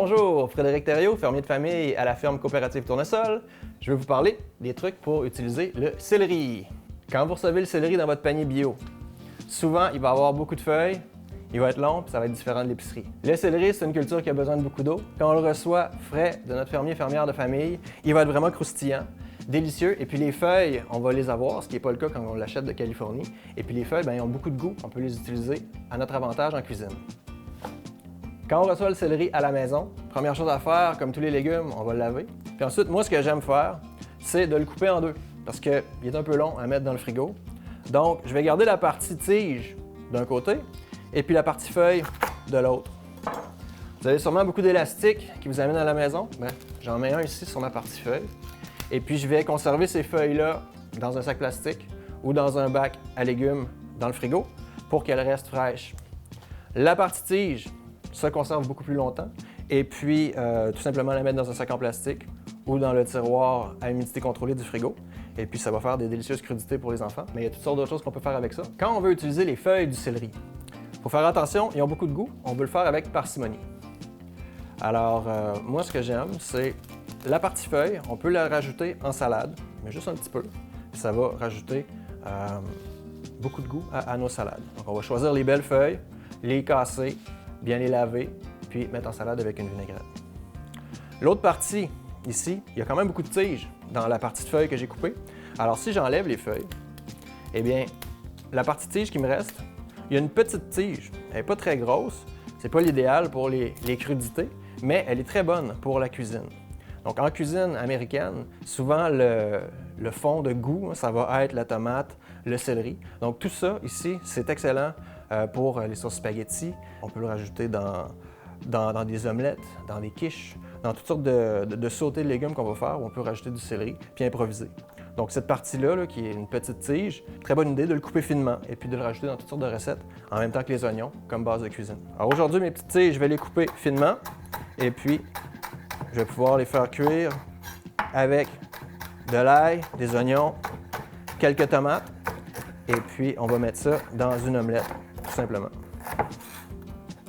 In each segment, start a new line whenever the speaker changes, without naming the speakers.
Bonjour, Frédéric Thériault, fermier de famille à la ferme coopérative Tournesol. Je vais vous parler des trucs pour utiliser le céleri. Quand vous recevez le céleri dans votre panier bio, souvent il va avoir beaucoup de feuilles, il va être long puis ça va être différent de l'épicerie. Le céleri, c'est une culture qui a besoin de beaucoup d'eau. Quand on le reçoit frais de notre fermière de famille, il va être vraiment croustillant, délicieux. Et puis les feuilles, on va les avoir, ce qui n'est pas le cas quand on l'achète de Californie. Et puis les feuilles, ils ont beaucoup de goût. On peut les utiliser à notre avantage en cuisine. Quand on reçoit le céleri à la maison, première chose à faire, comme tous les légumes, on va le laver. Puis ensuite, moi, ce que j'aime faire, c'est de le couper en deux, parce qu'il est un peu long à mettre dans le frigo. Donc, je vais garder la partie tige d'un côté, et puis la partie feuille de l'autre. Vous avez sûrement beaucoup d'élastiques qui vous amènent à la maison. Bien, j'en mets un ici sur ma partie feuille. Et puis, je vais conserver ces feuilles-là dans un sac plastique ou dans un bac à légumes dans le frigo pour qu'elles restent fraîches. La partie tige se conserve beaucoup plus longtemps. Et puis, tout simplement la mettre dans un sac en plastique ou dans le tiroir à humidité contrôlée du frigo. Et puis, ça va faire des délicieuses crudités pour les enfants. Mais il y a toutes sortes d'autres choses qu'on peut faire avec ça. Quand on veut utiliser les feuilles du céleri, il faut faire attention, ils ont beaucoup de goût. On veut le faire avec parcimonie. Alors, moi, ce que j'aime, c'est la partie feuille. On peut la rajouter en salade, mais juste un petit peu. Ça va rajouter beaucoup de goût à nos salades. Donc, on va choisir les belles feuilles, les casser, bien les laver, puis mettre en salade avec une vinaigrette. L'autre partie, ici, il y a quand même beaucoup de tiges dans la partie de feuilles que j'ai coupée. Alors, si j'enlève les feuilles, eh bien, la partie tige qui me reste, il y a une petite tige. Elle n'est pas très grosse. C'est pas l'idéal pour les crudités, mais elle est très bonne pour la cuisine. Donc, en cuisine américaine, souvent, le fond de goût, ça va être la tomate, le céleri. Donc, tout ça, ici, c'est excellent pour les sauces spaghetti. On peut le rajouter dans des omelettes, dans des quiches, dans toutes sortes de sautés de légumes qu'on va faire, où on peut rajouter du céleri, puis improviser. Donc, cette partie-là, qui est une petite tige, très bonne idée de le couper finement et puis de le rajouter dans toutes sortes de recettes, en même temps que les oignons, comme base de cuisine. Alors aujourd'hui, mes petites tiges, je vais les couper finement et puis je vais pouvoir les faire cuire avec de l'ail, des oignons, quelques tomates et puis on va mettre ça dans une omelette, tout simplement.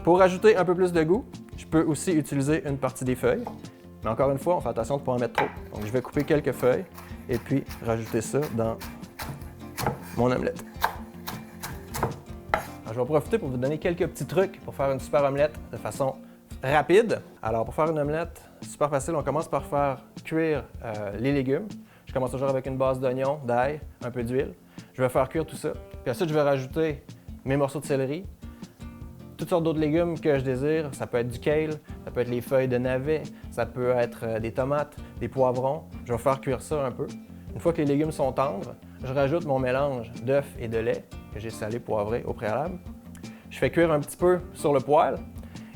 Pour ajouter un peu plus de goût, je peux aussi utiliser une partie des feuilles. Mais encore une fois, on fait attention de ne pas en mettre trop. Donc je vais couper quelques feuilles et puis rajouter ça dans mon omelette. Alors, je vais profiter pour vous donner quelques petits trucs pour faire une super omelette de façon rapide. Alors pour faire une omelette, super facile, on commence par faire cuire les légumes. Je commence toujours avec une base d'oignon, d'ail, un peu d'huile. Je vais faire cuire tout ça. Puis ensuite, je vais rajouter mes morceaux de céleri, toutes sortes d'autres légumes que je désire. Ça peut être du kale, ça peut être les feuilles de navet, ça peut être des tomates, des poivrons. Je vais faire cuire ça un peu. Une fois que les légumes sont tendres, je rajoute mon mélange d'œufs et de lait que j'ai salé, poivré au préalable. Je fais cuire un petit peu sur le poêle.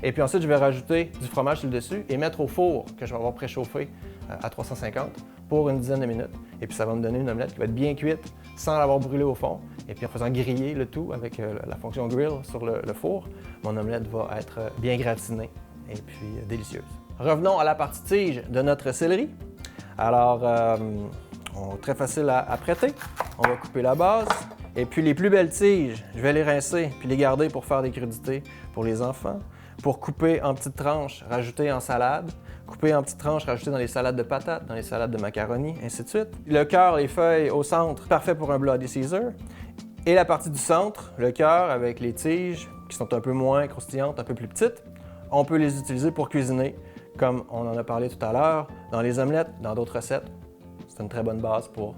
Et puis ensuite, je vais rajouter du fromage sur le dessus et mettre au four que je vais avoir préchauffé à 350 pour une dizaine de minutes. Et puis ça va me donner une omelette qui va être bien cuite sans l'avoir brûlée au fond. Et puis en faisant griller le tout avec la fonction grill sur le four, mon omelette va être bien gratinée et puis délicieuse. Revenons à la partie tige de notre céleri. Alors, très facile à prêter. On va couper la base. Et puis les plus belles tiges, je vais les rincer puis les garder pour faire des crudités pour les enfants. Pour couper en petites tranches, rajouter en salade. Couper en petites tranches, rajouter dans les salades de patates, dans les salades de macaroni, ainsi de suite. Le cœur, les feuilles au centre, parfait pour un Bloody Caesar. Et la partie du centre, le cœur avec les tiges qui sont un peu moins croustillantes, un peu plus petites, on peut les utiliser pour cuisiner, comme on en a parlé tout à l'heure, dans les omelettes, dans d'autres recettes. C'est une très bonne base pour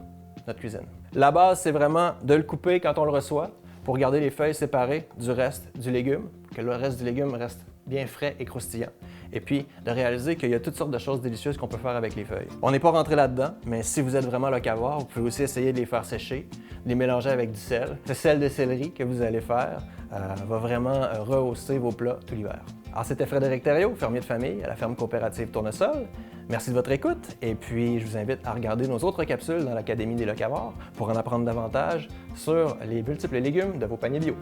notre cuisine. La base, c'est vraiment de le couper quand on le reçoit pour garder les feuilles séparées du reste du légume, que le reste du légume reste bien frais et croustillant. Et puis, de réaliser qu'il y a toutes sortes de choses délicieuses qu'on peut faire avec les feuilles. On n'est pas rentré là-dedans, mais si vous êtes vraiment locavore, vous pouvez aussi essayer de les faire sécher, de les mélanger avec du sel. Ce sel de céleri que vous allez faire va vraiment rehausser vos plats tout l'hiver. Alors, c'était Frédéric Thériault, fermier de famille à la ferme coopérative Tournesol. Merci de votre écoute et puis je vous invite à regarder nos autres capsules dans l'Académie des locavores pour en apprendre davantage sur les multiples légumes de vos paniers bio.